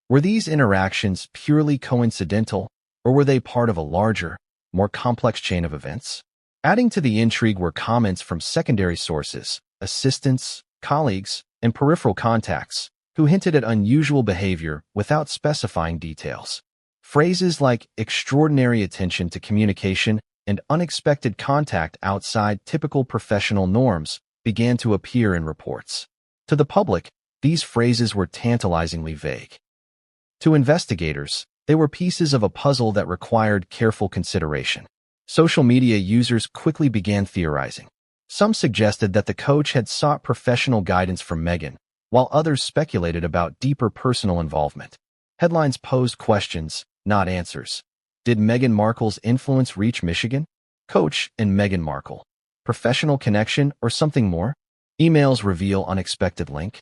Were these interactions purely coincidental, or were they part of a larger, more complex chain of events? Adding to the intrigue were comments from secondary sources, assistants, colleagues, and peripheral contacts, who hinted at unusual behavior without specifying details. Phrases like extraordinary attention to communication and unexpected contact outside typical professional norms began to appear in reports. To the public, these phrases were tantalizingly vague. To investigators, they were pieces of a puzzle that required careful consideration. Social media users quickly began theorizing. Some suggested that the coach had sought professional guidance from Meghan, while others speculated about deeper personal involvement. Headlines posed questions, not answers. Did Meghan Markle's influence reach Michigan? Coach and Meghan Markle. Professional connection or something more? Emails reveal unexpected link.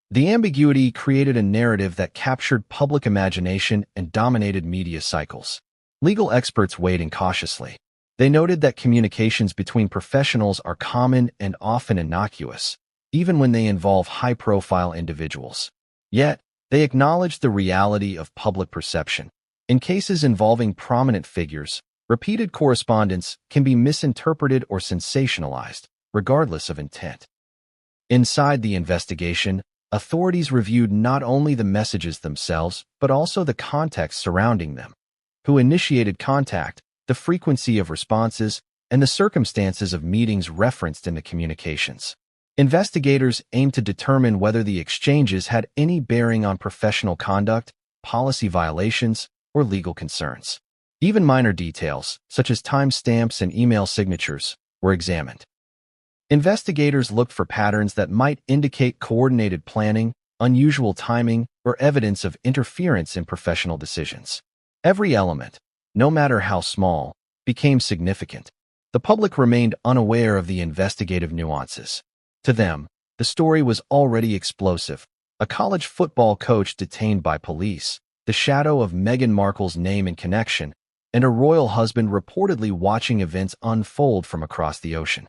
The ambiguity created a narrative that captured public imagination and dominated media cycles. Legal experts weighed in cautiously. They noted that communications between professionals are common and often innocuous, even when they involve high-profile individuals. Yet, they acknowledged the reality of public perception. In cases involving prominent figures, repeated correspondence can be misinterpreted or sensationalized, regardless of intent. Inside the investigation, authorities reviewed not only the messages themselves, but also the context surrounding them. Who initiated contact, the frequency of responses, and the circumstances of meetings referenced in the communications. Investigators aimed to determine whether the exchanges had any bearing on professional conduct, policy violations, or legal concerns. Even minor details, such as timestamps and email signatures, were examined. Investigators looked for patterns that might indicate coordinated planning, unusual timing, or evidence of interference in professional decisions. Every element, no matter how small, became significant. The public remained unaware of the investigative nuances. To them, the story was already explosive. A college football coach detained by police, the shadow of Meghan Markle's name and connection, and a royal husband reportedly watching events unfold from across the ocean.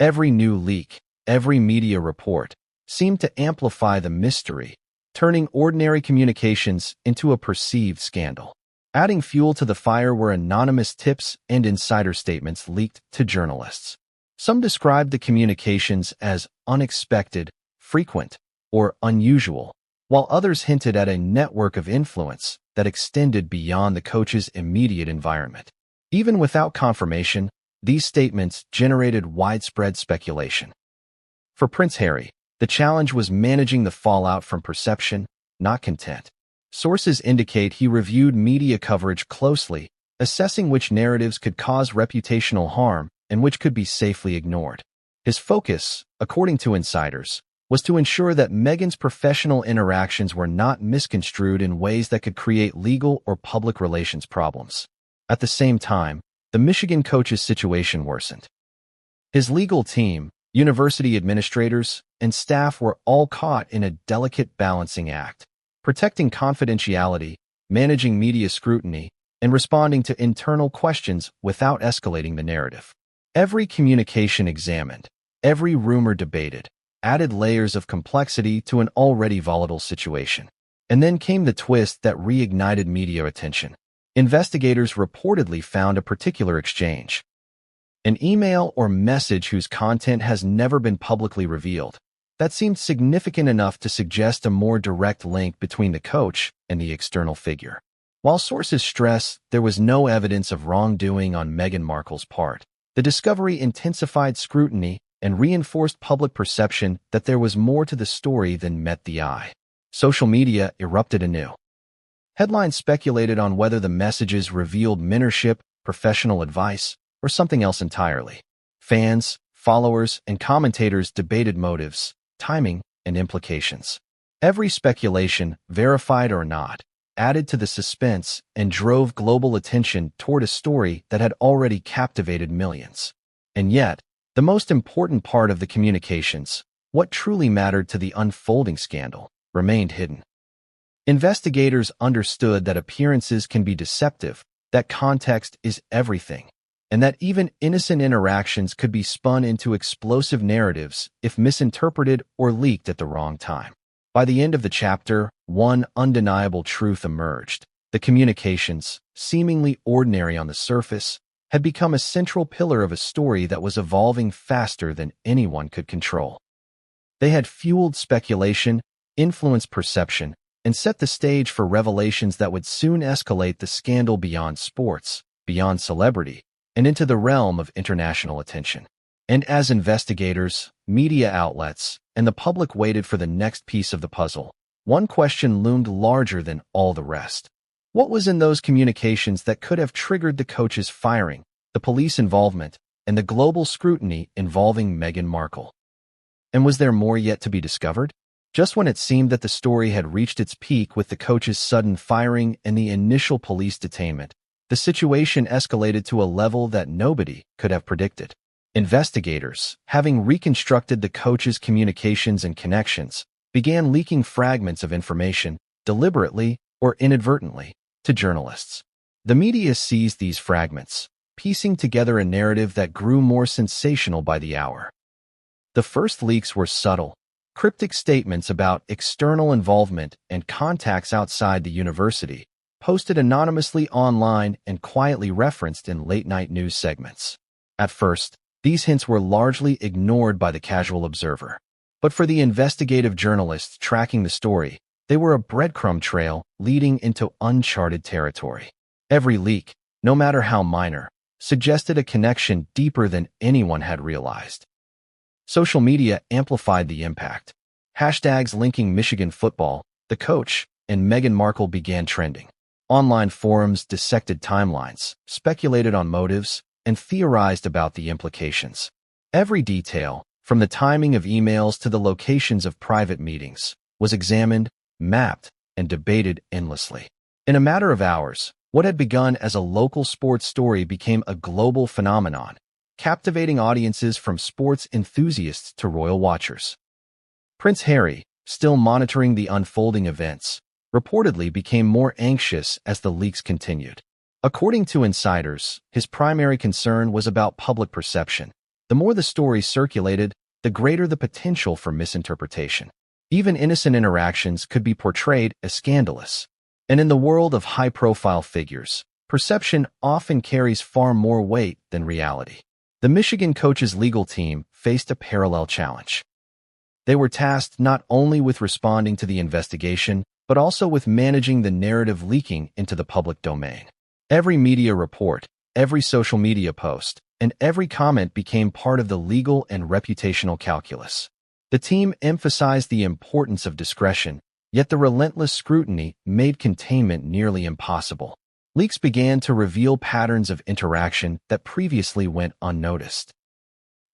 Every new leak, every media report, seemed to amplify the mystery, turning ordinary communications into a perceived scandal. Adding fuel to the fire were anonymous tips and insider statements leaked to journalists. Some described the communications as unexpected, frequent, or unusual, while others hinted at a network of influence that extended beyond the coach's immediate environment. Even without confirmation, these statements generated widespread speculation. For Prince Harry, the challenge was managing the fallout from perception, not content. Sources indicate he reviewed media coverage closely, assessing which narratives could cause reputational harm and which could be safely ignored. His focus, according to insiders, was to ensure that Meghan's professional interactions were not misconstrued in ways that could create legal or public relations problems. At the same time, the Michigan coach's situation worsened. His legal team, university administrators, and staff were all caught in a delicate balancing act. Protecting confidentiality, managing media scrutiny, and responding to internal questions without escalating the narrative. Every communication examined, every rumor debated, added layers of complexity to an already volatile situation. And then came the twist that reignited media attention. Investigators reportedly found a particular exchange. An email or message whose content has never been publicly revealed. That seemed significant enough to suggest a more direct link between the coach and the external figure. While sources stress there was no evidence of wrongdoing on Meghan Markle's part, the discovery intensified scrutiny and reinforced public perception that there was more to the story than met the eye. Social media erupted anew. Headlines speculated on whether the messages revealed mentorship, professional advice, or something else entirely. Fans, followers, and commentators debated motives, timing, and implications. Every speculation, verified or not, added to the suspense and drove global attention toward a story that had already captivated millions. And yet, the most important part of the communications, what truly mattered to the unfolding scandal, remained hidden. Investigators understood that appearances can be deceptive, that context is everything, and that even innocent interactions could be spun into explosive narratives if misinterpreted or leaked at the wrong time. By the end of the chapter, one undeniable truth emerged. The communications, seemingly ordinary on the surface, had become a central pillar of a story that was evolving faster than anyone could control. They had fueled speculation, influenced perception, and set the stage for revelations that would soon escalate the scandal beyond sports, beyond celebrity, and into the realm of international attention. And as investigators, media outlets, and the public waited for the next piece of the puzzle, one question loomed larger than all the rest. What was in those communications that could have triggered the coach's firing, the police involvement, and the global scrutiny involving Meghan Markle? And was there more yet to be discovered? Just when it seemed that the story had reached its peak with the coach's sudden firing and the initial police detainment, the situation escalated to a level that nobody could have predicted. Investigators, having reconstructed the coach's communications and connections, began leaking fragments of information, deliberately or inadvertently, to journalists. The media seized these fragments, piecing together a narrative that grew more sensational by the hour. The first leaks were subtle, cryptic statements about external involvement and contacts outside the university, posted anonymously online and quietly referenced in late-night news segments. At first, these hints were largely ignored by the casual observer. But for the investigative journalists tracking the story, they were a breadcrumb trail leading into uncharted territory. Every leak, no matter how minor, suggested a connection deeper than anyone had realized. Social media amplified the impact. Hashtags linking Michigan football, the coach, and Meghan Markle began trending. Online forums dissected timelines, speculated on motives, and theorized about the implications. Every detail, from the timing of emails to the locations of private meetings, was examined, mapped, and debated endlessly. In a matter of hours, what had begun as a local sports story became a global phenomenon, captivating audiences from sports enthusiasts to royal watchers. Prince Harry, still monitoring the unfolding events, reportedly became more anxious as the leaks continued. According to insiders, his primary concern was about public perception. The more the story circulated, the greater the potential for misinterpretation. Even innocent interactions could be portrayed as scandalous. And in the world of high-profile figures, perception often carries far more weight than reality. The Michigan coach's legal team faced a parallel challenge. They were tasked not only with responding to the investigation, but also with managing the narrative leaking into the public domain. Every media report, every social media post, and every comment became part of the legal and reputational calculus. The team emphasized the importance of discretion, yet the relentless scrutiny made containment nearly impossible. Leaks began to reveal patterns of interaction that previously went unnoticed.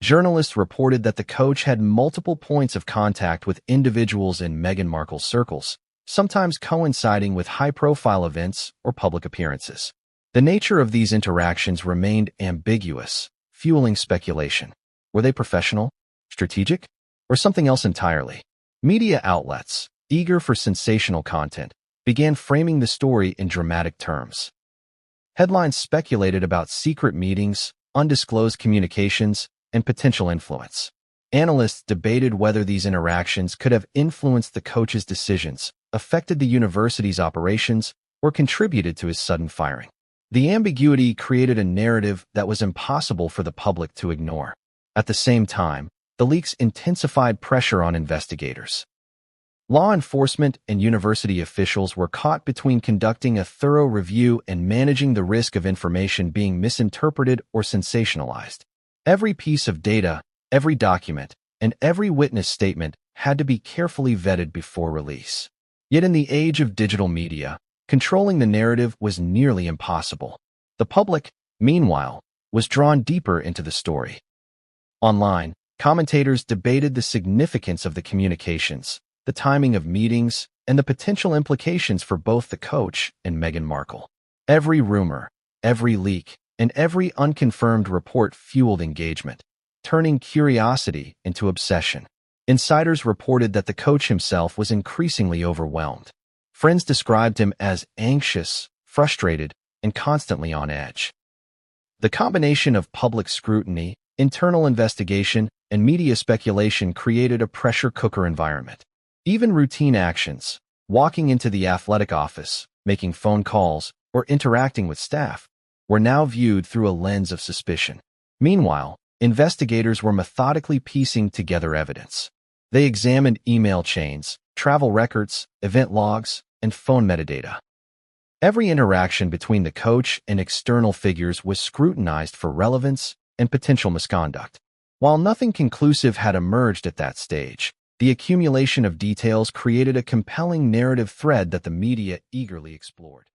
Journalists reported that the coach had multiple points of contact with individuals in Meghan Markle's circles, sometimes coinciding with high-profile events or public appearances. The nature of these interactions remained ambiguous, fueling speculation. Were they professional, strategic, or something else entirely? Media outlets, eager for sensational content, began framing the story in dramatic terms. Headlines speculated about secret meetings, undisclosed communications, and potential influence. Analysts debated whether these interactions could have influenced the coach's decisions, affected the university's operations, or contributed to his sudden firing. The ambiguity created a narrative that was impossible for the public to ignore. At the same time, the leaks intensified pressure on investigators. Law enforcement and university officials were caught between conducting a thorough review and managing the risk of information being misinterpreted or sensationalized. Every piece of data, every document, and every witness statement had to be carefully vetted before release. Yet in the age of digital media, controlling the narrative was nearly impossible. The public, meanwhile, was drawn deeper into the story. Online, commentators debated the significance of the communications, the timing of meetings, and the potential implications for both the coach and Meghan Markle. Every rumor, every leak, and every unconfirmed report fueled engagement, turning curiosity into obsession. Insiders reported that the coach himself was increasingly overwhelmed. Friends described him as anxious, frustrated, and constantly on edge. The combination of public scrutiny, internal investigation, and media speculation created a pressure cooker environment. Even routine actions, walking into the athletic office, making phone calls, or interacting with staff, were now viewed through a lens of suspicion. Meanwhile, investigators were methodically piecing together evidence. They examined email chains, travel records, event logs, and phone metadata. Every interaction between the coach and external figures was scrutinized for relevance and potential misconduct. While nothing conclusive had emerged at that stage, the accumulation of details created a compelling narrative thread that the media eagerly explored.